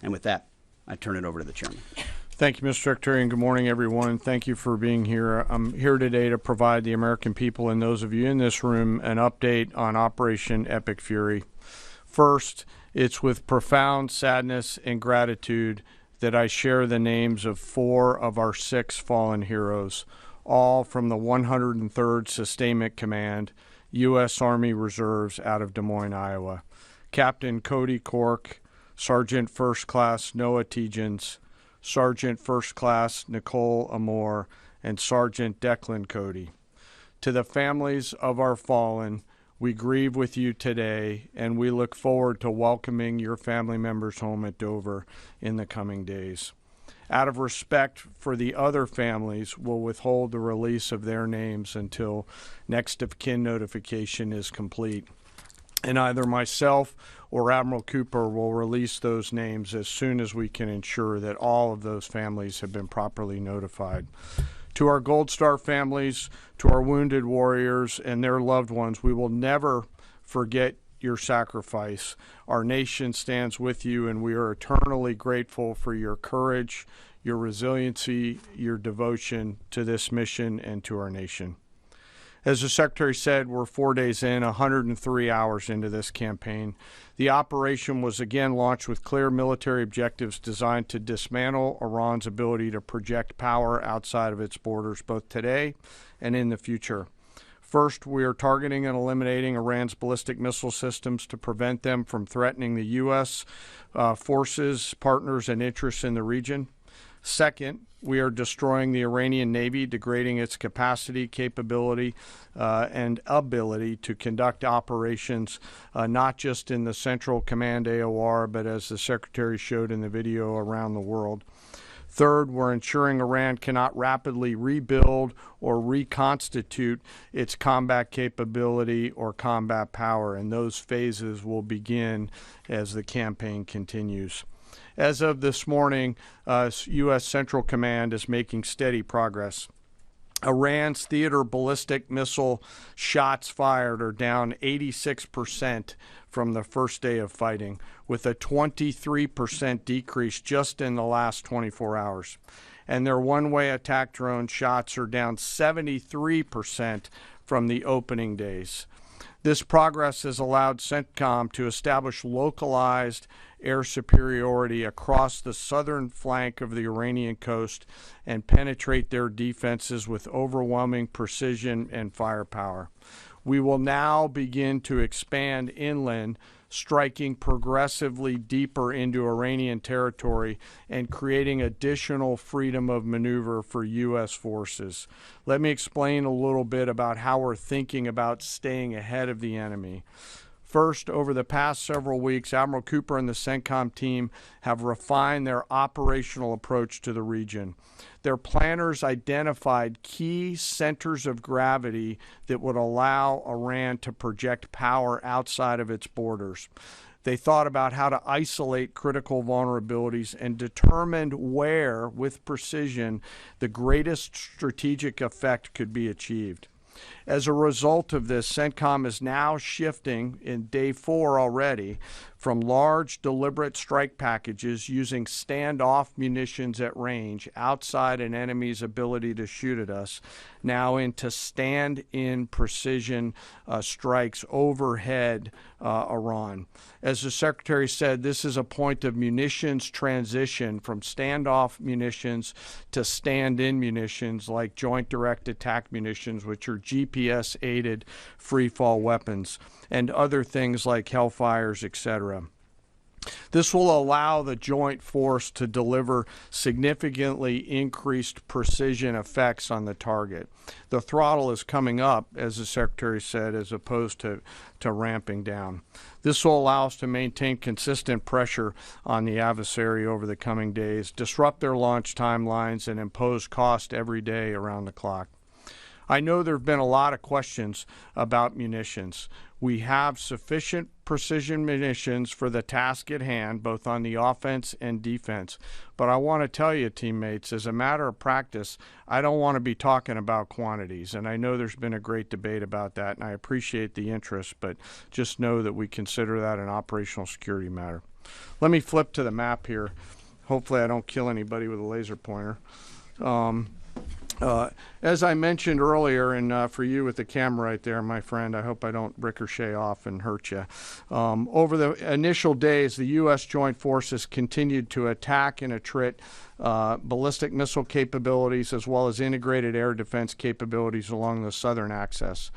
And with that, I turn it over to the chairman. Thank you, Mr. Secretary, and good morning, everyone. Thank you for being here. I'm here today to provide the American people and those of you in this room an update on Operation Epic Fury. First, it's with profound sadness and gratitude that I share the names of 4 of our 6 fallen heroes, all from the 103rd Sustainment Command, U.S. Army Reserves out of Des Moines, Iowa. Captain Cody Cork, Sergeant First Class Noah Tegens, Sergeant First Class Nicole Amore, and Sergeant Declan Cody. To the families of our fallen, we grieve with you today, and we look forward to welcoming your family members home at Dover in the coming days. Out of respect for the other families, we'll withhold the release of their names until next of kin notification is complete. And either myself or Admiral Cooper will release those names as soon as we can ensure that all of those families have been properly notified. To our Gold Star families, to our wounded warriors and their loved ones, we will never forget your sacrifice. Our nation stands with you, and we are eternally grateful for your courage, your resiliency, your devotion to this mission and to our nation. As the Secretary said, we're 4 days in, 103 hours into this campaign. The operation was again launched with clear military objectives designed to dismantle Iran's ability to project power outside of its borders, both today and in the future. First, we are targeting and eliminating Iran's ballistic missile systems to prevent them from threatening the U.S. Forces, partners, and interests in the region. Second, we are destroying the Iranian Navy, degrading its capacity, capability, and ability to conduct operations, not just in the Central Command AOR, but as the Secretary showed in the video, around the world. Third, we're ensuring Iran cannot rapidly rebuild or reconstitute its combat capability or combat power, and those phases will begin as the campaign continues. As of this morning, U.S. Central Command is making steady progress. Iran's theater ballistic missile shots fired are down 86% from the first day of fighting, with a 23% decrease just in the last 24 hours. And their one-way attack drone shots are down 73% from the opening days. This progress has allowed CENTCOM to establish localized air superiority across the southern flank of the Iranian coast and penetrate their defenses with overwhelming precision and firepower. We will now begin to expand inland, striking progressively deeper into Iranian territory and creating additional freedom of maneuver for U.S. forces. Let me explain a little bit about how we're thinking about staying ahead of the enemy. First, over the past several weeks, Admiral Cooper and the CENTCOM team have refined their operational approach to the region. Their planners identified key centers of gravity that would allow Iran to project power outside of its borders. They thought about how to isolate critical vulnerabilities and determined where, with precision, the greatest strategic effect could be achieved. As a result of this, CENTCOM is now shifting in day 4 already from large deliberate strike packages using standoff munitions at range outside an enemy's ability to shoot at us, now into stand-in precision strikes overhead Iran. As the Secretary said, this is a point of munitions transition from standoff munitions to stand-in munitions like Joint Direct Attack munitions, which are GPS-aided free-fall weapons, and other things like Hellfires, etc. This will allow the joint force to deliver significantly increased precision effects on the target. The throttle is coming up, as the Secretary said, as opposed to ramping down. This will allow us to maintain consistent pressure on the adversary over the coming days, disrupt their launch timelines, and impose cost every day around the clock. I know there have been a lot of questions about munitions. We have sufficient precision munitions for the task at hand, both on the offense and defense. But I want to tell you, teammates, as a matter of practice, I don't want to be talking about quantities. And I know there's been a great debate about that, and I appreciate the interest, but just know that we consider that an operational security matter. Let me flip to the map here. Hopefully I don't kill anybody with a laser pointer. As I mentioned earlier, and for you with the camera right there, my friend, I hope I don't ricochet off and hurt you. Over the initial days, the U.S. Joint Forces continued to attack and attrit ballistic missile capabilities as well as integrated air defense capabilities along the southern axis.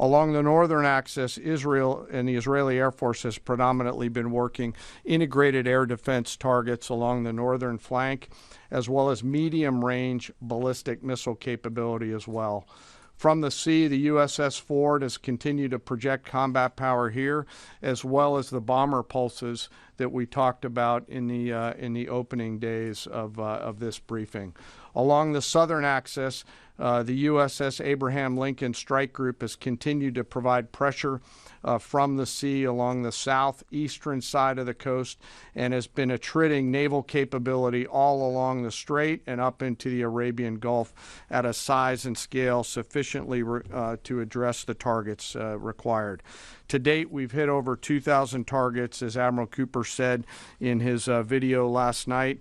Along the northern axis, Israel and the Israeli Air Force has predominantly been working integrated air defense targets along the northern flank, as well as medium-range ballistic missile capability as well. From the sea, the USS Ford has continued to project combat power here, as well as the bomber pulses that we talked about in the opening days of this briefing. Along the southern axis, the USS Abraham Lincoln Strike Group has continued to provide pressure from the sea along the southeastern side of the coast and has been attriting naval capability all along the strait and up into the Arabian Gulf at a size and scale sufficiently to address the targets required. To date, we've hit over 2,000 targets, as Admiral Cooper said in his video last night.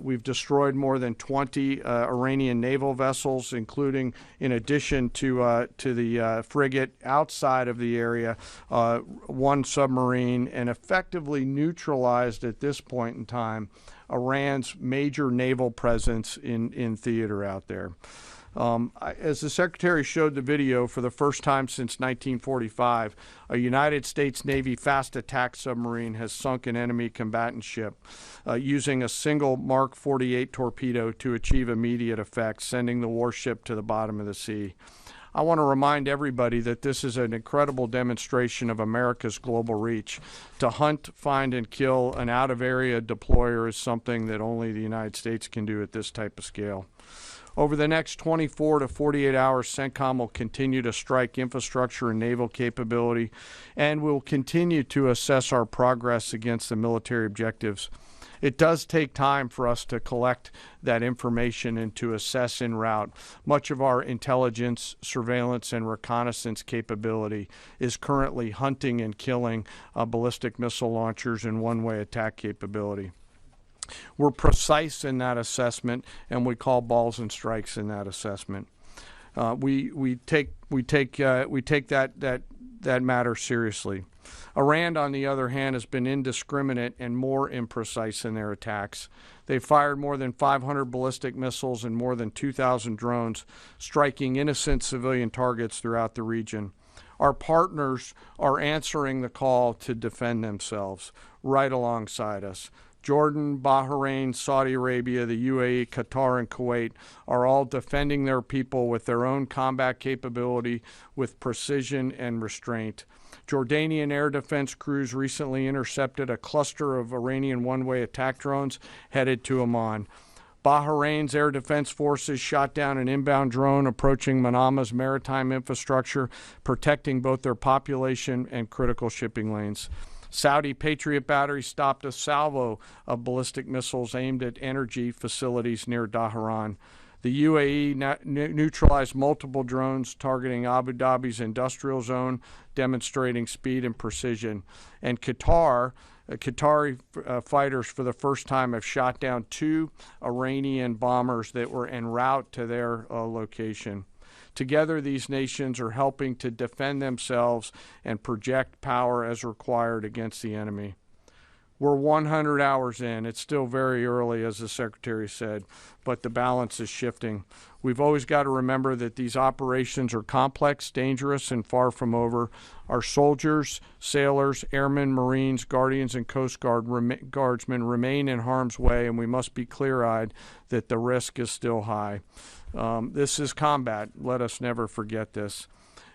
We've destroyed more than 20 Iranian naval vessels, including, in addition to the frigate outside of the area, one submarine, and effectively neutralized at this point in time Iran's major naval presence in theater out there. As the Secretary showed the video, for the first time since 1945, a United States Navy fast attack submarine has sunk an enemy combatant ship using a single Mark 48 torpedo to achieve immediate effect, sending the warship to the bottom of the sea. I want to remind everybody that this is an incredible demonstration of America's global reach. To hunt, find, and kill an out-of-area deployer is something that only the United States can do at this type of scale. Over the next 24 to 48 hours, CENTCOM will continue to strike infrastructure and naval capability, and we'll continue to assess our progress against the military objectives. It does take time for us to collect that information and to assess en route. Much of our intelligence, surveillance, and reconnaissance capability is currently hunting and killing ballistic missile launchers and one-way attack capability. We're precise in that assessment, and we call balls and strikes in that assessment. We take that matter seriously. Iran, on the other hand, has been indiscriminate and more imprecise in their attacks. They've fired more than 500 ballistic missiles and more than 2,000 drones, striking innocent civilian targets throughout the region. Our partners are answering the call to defend themselves right alongside us. Jordan, Bahrain, Saudi Arabia, the UAE, Qatar, and Kuwait are all defending their people with their own combat capability, with precision and restraint. Jordanian air defense crews recently intercepted a cluster of Iranian one-way attack drones headed to Amman. Bahrain's air defense forces shot down an inbound drone approaching Manama's maritime infrastructure, protecting both their population and critical shipping lanes. Saudi Patriot batteries stopped a salvo of ballistic missiles aimed at energy facilities near Dhahran. The UAE neutralized multiple drones targeting Abu Dhabi's industrial zone, demonstrating speed and precision. And Qatari fighters for the first time have shot down 2 Iranian bombers that were en route to their location. Together, these nations are helping to defend themselves and project power as required against the enemy. We're 100 hours in. It's still very early, as the Secretary said, but the balance is shifting. We've always got to remember that these operations are complex, dangerous, and far from over. Our soldiers, sailors, airmen, Marines, Guardians, and Coast Guardsmen remain in harm's way, and we must be clear-eyed that the risk is still high. This is combat. Let us never forget this.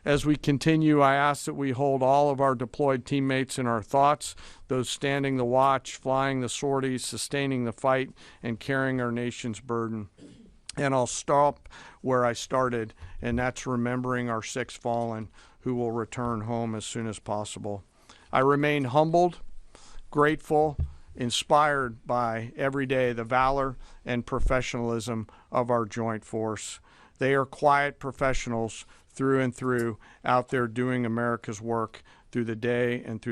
As we continue, I ask that we hold all of our deployed teammates in our thoughts, those standing the watch, flying the sorties, sustaining the fight, and carrying our nation's burden. And I'll stop where I started, and that's remembering our 6 fallen who will return home as soon as possible. I remain humbled, grateful, inspired by every day the valor and professionalism of our joint force. They are quiet professionals through and through, out there doing America's work through the day and through